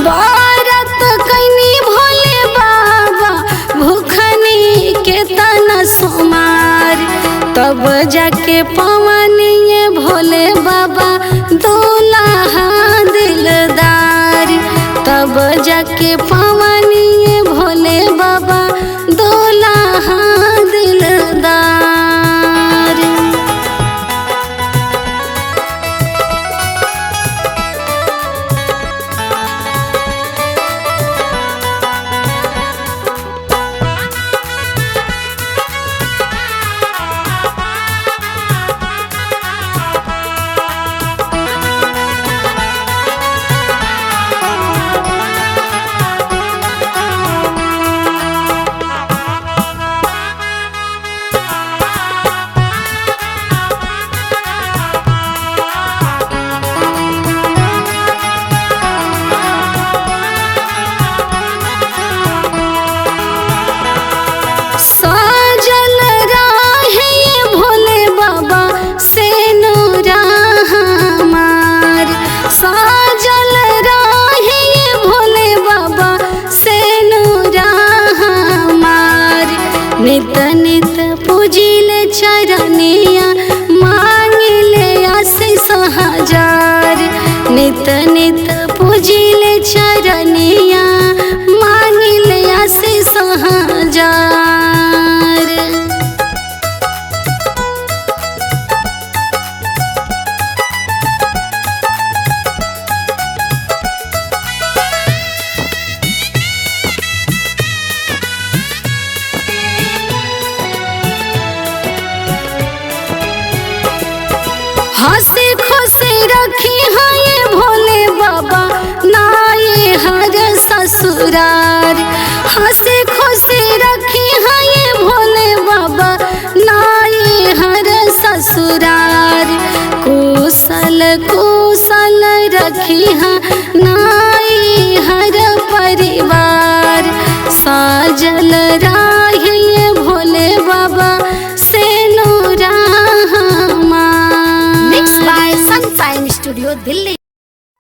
बारत कैनी भोले बाबा भूखनी के तना सोमार, तब जाके पवनिए भोले बाबा दुल्हा दिलदार, तब जाके पवनिए भोले बाबा दुल्हा दिलदार। साजल राहे ये भोले बाबा से नूरा हमार, साजल राहे ये भोले बाबा से नूरा हमार। नित नित पूजिले चरनिया मांगिले आशीष हजार, नित नित पूजिले चरनिया मांगिले आशीष हजार। हंसी खुशी रखी है ये भोले बाबा नाये हर ससुरार, हंसी खुशी रखी है ये भोले बाबा नाये हर ससुरार। कुशल कुशल रखी है ना